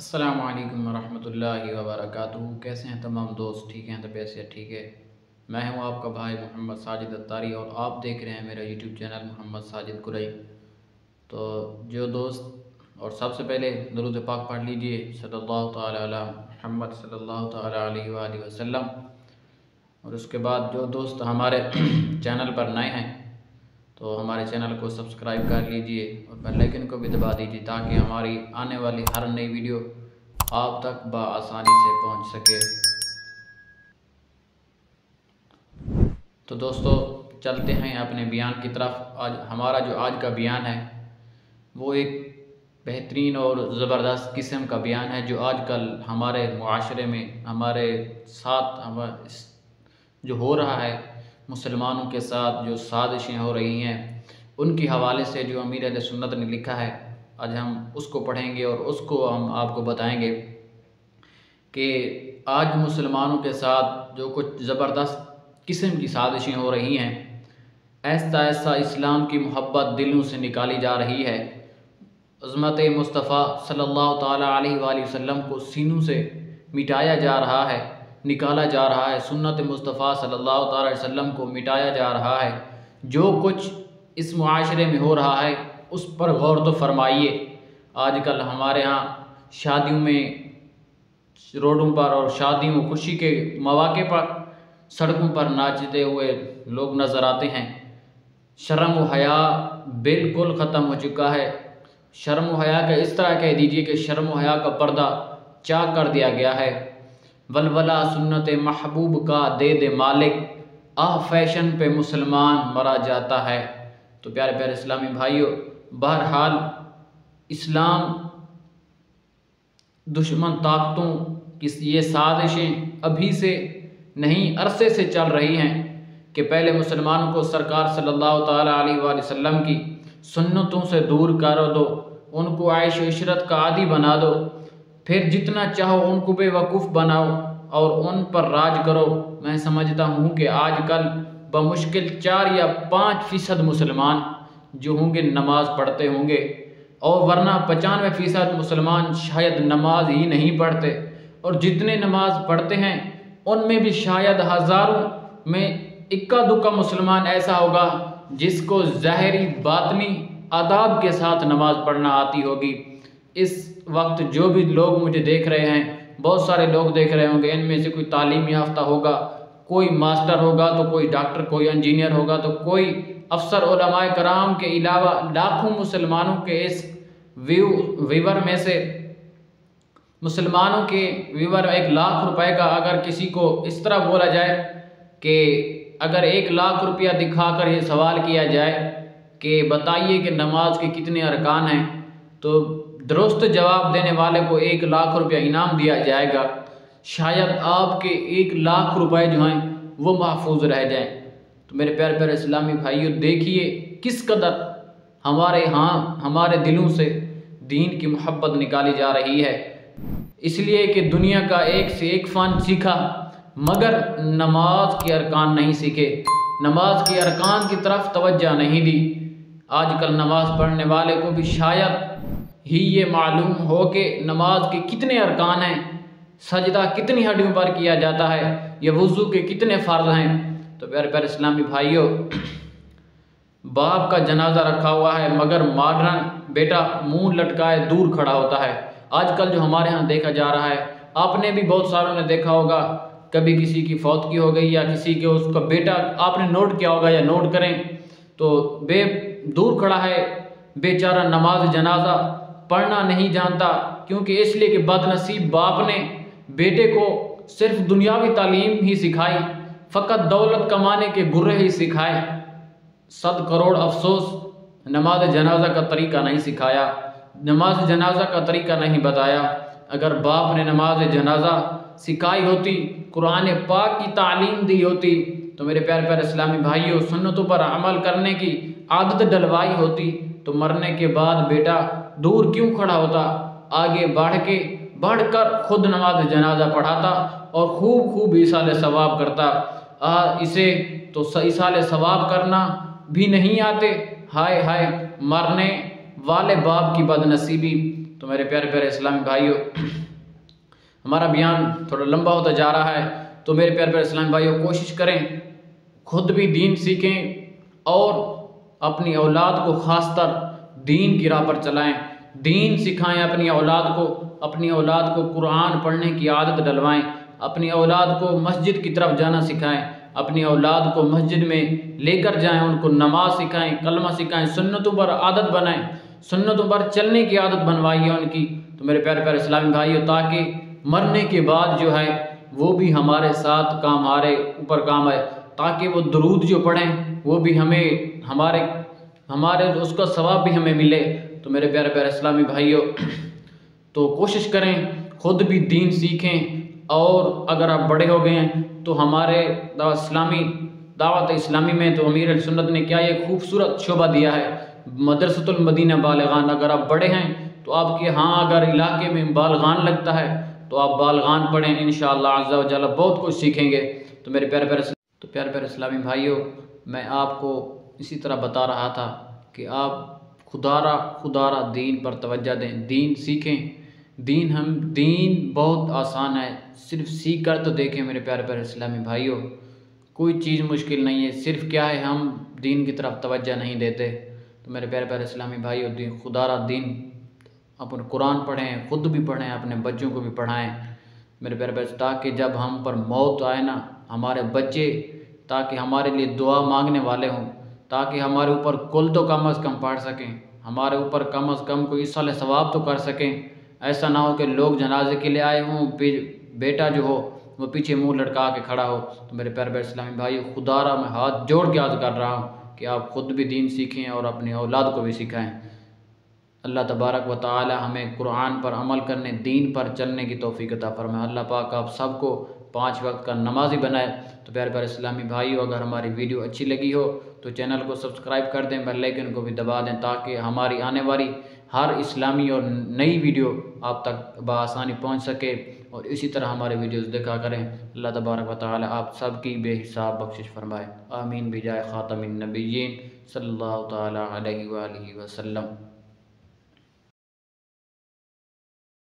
अस्सलामु अलैकुम वरहमतुल्लाहि वबरकातुहू। कैसे हैं तमाम दोस्त? ठीक हैं? तबीयत से ठीक है? मैं हूं आपका भाई मोहम्मद साजिद अत्तारी और आप देख रहे हैं मेरा यूट्यूब चैनल मोहम्मद साजिद कुरैई। तो जो दोस्त और सबसे पहले दुरूद पाक पढ़ लीजिए सल्लल्लाहु तआला अला मुहम्मद सल्लल्लाहु तआला अलैहि वसल्लम। और उसके बाद जो दोस्त हमारे चैनल पर नए हैं तो हमारे चैनल को सब्सक्राइब कर लीजिए और बेल आइकन को भी दबा दीजिए ताकि हमारी आने वाली हर नई वीडियो आप तक बआसानी से पहुंच सके। तो दोस्तों चलते हैं अपने बयान की तरफ। आज हमारा जो आज का बयान है वो एक बेहतरीन और ज़बरदस्त किस्म का बयान है जो आजकल हमारे मुआशरे में हमारे साथ जो हो रहा है, मुसलमानों के साथ जो साजिशें हो रही हैं उनके हवाले से जो अमीर अहले सुन्नत ने लिखा है, आज हम उसको पढ़ेंगे और उसको हम आपको बताएंगे कि आज मुसलमानों के साथ जो कुछ ज़बरदस्त किस्म की साजिशें हो रही हैं, ऐसा ऐसा इस्लाम की मोहब्बत दिलों से निकाली जा रही है। अज़मत मुस्तफ़ा सल्लल्लाहु ताला अलैहि वसल्लम को सीनों से मिटाया जा रहा है, निकाला जा रहा है। सुन्नत मुस्तफ़ा सल्लल्लाहु ताला अलैहि वसल्लम को मिटाया जा रहा है। जो कुछ इस मुआशरे में हो रहा है उस पर गौर तो फरमाइए। आजकल हमारे यहाँ शादियों में, रोडों पर और शादियों खुशी के मौके पर सड़कों पर नाचते हुए लोग नज़र आते हैं। शर्म व हया बिल्कुल ख़त्म हो चुका है। शर्म व हया का इस तरह कह दीजिए कि शर्म व हया का पर्दा चाक कर दिया गया है। वलवला सुन्नत महबूब का दे दे मालिक, आह फैशन पे मुसलमान मरा जाता है। तो प्यारे प्यारे इस्लामी भाइयों, बहरहाल इस्लाम दुश्मन ताकतों की ये साजिशें अभी से नहीं अरसे से चल रही हैं कि पहले मुसलमानों को सरकार सल्लल्लाहु ताला अलैहि वसल्लम की सुन्नतों से दूर कर दो, उनको आयश इशरत का आदी बना दो, फिर जितना चाहो उनको बेवकूफ़ बनाओ और उन पर राज करो। मैं समझता हूँ कि आजकल बमुश्किल 4 या 5% मुसलमान जो होंगे नमाज पढ़ते होंगे और वरना 95% मुसलमान शायद नमाज ही नहीं पढ़ते। और जितने नमाज पढ़ते हैं उनमें भी शायद हज़ारों में इक्का दुक्का मुसलमान ऐसा होगा जिसको ज़ाहिरी बातनी आदाब के साथ नमाज पढ़ना आती होगी। इस वक्त जो भी लोग मुझे देख रहे हैं, बहुत सारे लोग देख रहे होंगे, इनमें से कोई तालीम याफ्ता होगा, कोई मास्टर होगा तो कोई डॉक्टर, कोई इंजीनियर होगा तो कोई अफसर। उलमाए कराम के अलावा लाखों मुसलमानों के इस व्यूवर में से मुसलमानों के व्यूवर 1 लाख रुपए का अगर किसी को इस तरह बोला जाए कि अगर 1 लाख रुपया दिखाकर ये सवाल किया जाए कि बताइए कि नमाज के कितने अरकान हैं, तो दुरुस्त जवाब देने वाले को 1 लाख रुपया इनाम दिया जाएगा। शायद आपके 1 लाख रुपए जो हैं वो महफूज रह जाएं। तो मेरे प्यारे प्यारे इस्लामी भाइयों, देखिए किस कदर हमारे यहाँ हमारे दिलों से दीन की मोहब्बत निकाली जा रही है। इसलिए कि दुनिया का एक से एक फ़न सीखा मगर नमाज के अरकान नहीं सीखे, नमाज के अरकान की तरफ तवज्जो नहीं दी। आजकल नमाज पढ़ने वाले को भी शायद ही ये मालूम हो कि नमाज के कितने अरकान हैं, सजदा कितनी हड्डियों पर किया जाता है, ये वुज़ू के कितने फ़र्ज़ हैं। तो प्यारे प्यारे इस्लामी भाइयों, बाप का जनाजा रखा हुआ है मगर मॉडर्न बेटा मुंह लटकाए दूर खड़ा होता है। आजकल जो हमारे यहाँ देखा जा रहा है, आपने भी बहुत सारों ने देखा होगा, कभी किसी की फौतगी हो गई या किसी के उसका बेटा आपने नोट किया होगा या नोट करें तो दूर खड़ा है बेचारा, नमाज जनाजा पढ़ना नहीं जानता। क्योंकि इसलिए कि बदनसीब बाप ने बेटे को सिर्फ दुनियावी तालीम ही सिखाई, फ़कत दौलत कमाने के गुर्रे ही सिखाए। 100 करोड़ अफसोस, नमाज जनाजा का तरीका नहीं सिखाया, नमाज जनाजा का तरीका नहीं बताया। अगर बाप ने नमाज जनाजा सिखाई होती, कुरान पाक की तालीम दी होती, तो मेरे प्यारे प्यारे इस्लामी भाइयों, सुन्नतों पर अमल करने की आदत डलवाई होती, तो मरने के बाद बेटा दूर क्यों खड़ा होता, आगे बढ़कर खुद नमाज जनाजा पढ़ाता और खूब ईसाले सवाब करता। इसे तो ईसाले सवाब करना भी नहीं आते, हाय हाय, मरने वाले बाप की बदनसीबी। तो मेरे प्यारे प्यारे इस्लामी भाइयों, हमारा बयान थोड़ा लंबा होता जा रहा है, तो मेरे प्यारे प्यारे इस्लामी भाइयों कोशिश करें खुद भी दीन सीखें और अपनी औलाद को खासतर दीन की राह पर चलाएं, दीन सिखाएं अपनी औलाद को कुरान पढ़ने की आदत डलवाएं, अपनी औलाद को मस्जिद की तरफ जाना सिखाएं, अपनी औलाद को मस्जिद में लेकर जाएं, उनको नमाज सिखाएं, कलमा सिखाएं, सुन्नतों पर आदत बनाएं, सुन्नतों पर चलने की आदत बनवाइए उनकी। तो मेरे प्यारे प्यारे इस्लामी भाइयों, ताकि मरने के बाद जो है वो भी हमारे साथ काम, हमारे ऊपर काम आए, ताकि वो दुरूद जो पढ़ें वो भी हमें हमारे उसका सवाब भी हमें मिले। तो मेरे प्यारे प्यारे इस्लामी भाइयों, तो कोशिश करें खुद भी दीन सीखें, और अगर आप बड़े हो गए हैं तो हमारे दावत इस्लामी में तो अमीर सुन्नत ने क्या ये खूबसूरत शोभा दिया है, मदरसतुल मदीना बालिगान। अगर आप बड़े हैं तो आपके अगर इलाके में बालगान लगता है तो आप बालगान पढ़ें, इंशाअल्लाह अज़्ज़ा व जल्ल बहुत कुछ सीखेंगे। तो मेरे प्यारे प्यारे इस्लामी भाइयों, मैं आपको इसी तरह बता रहा था कि आप खुदारा दीन पर तवज्जो दें, दीन सीखें। दीन बहुत आसान है, सिर्फ सीख कर तो देखें मेरे प्यारे प्यारे इस्लामी भाइयों, कोई चीज़ मुश्किल नहीं है, सिर्फ क्या है हम दीन की तरफ तवज्जो नहीं देते। तो मेरे प्यारे प्यारे इस्लामी भाइयों, खुदारा दीन, अपन कुरान पढ़ें, खुद भी पढ़ें, अपने बच्चों को भी पढ़ाएं मेरे प्यारे प्यारे, ताकि जब हम पर मौत आए ना, हमारे बच्चे ताकि हमारे लिए दुआ मांगने वाले हों, ताकि हमारे ऊपर कुल तो कम अज़ कम पढ़ सकें, हमारे ऊपर कम अज़ कम कोई इस साल सवाब तो कर सकें। ऐसा ना हो कि लोग जनाजे के लिए आए हों, बेटा जो हो वो पीछे मुंह लटका के खड़ा हो। तो मेरे प्यारे प्यारे इस्लामी भाई, खुदारा मैं हाथ जोड़ के अर्ज़ कर रहा हूँ कि आप ख़ुद भी दीन सीखें और अपनी औलाद को भी सिखाएँ। अल्लाह तबारक व तआला हमें कुरान पर अमल करने, दीन पर चलने की तौफीक अता फरमाए। अल्लाह पाक आप सबको 5 वक्त का नमाजी बनाए। तो प्यारे प्यारे इस्लामी भाइयों, अगर हमारी वीडियो अच्छी लगी हो तो चैनल को सब्सक्राइब कर दें, बेल आइकन को भी दबा दें, ताकि हमारी आने वाली हर इस्लामी और नई वीडियो आप तक बआसानी पहुँच सके, और इसी तरह हमारे वीडियोज़ देखा करें। अल्लाह तबारक व तआला आप सबकी बेहिसाब बख्शिश फरमाए। आमीन बिजाए ख़ातमिन नबिय्यीन सल्लल्लाहु तआला अलैहि व आलिहि वसल्लम।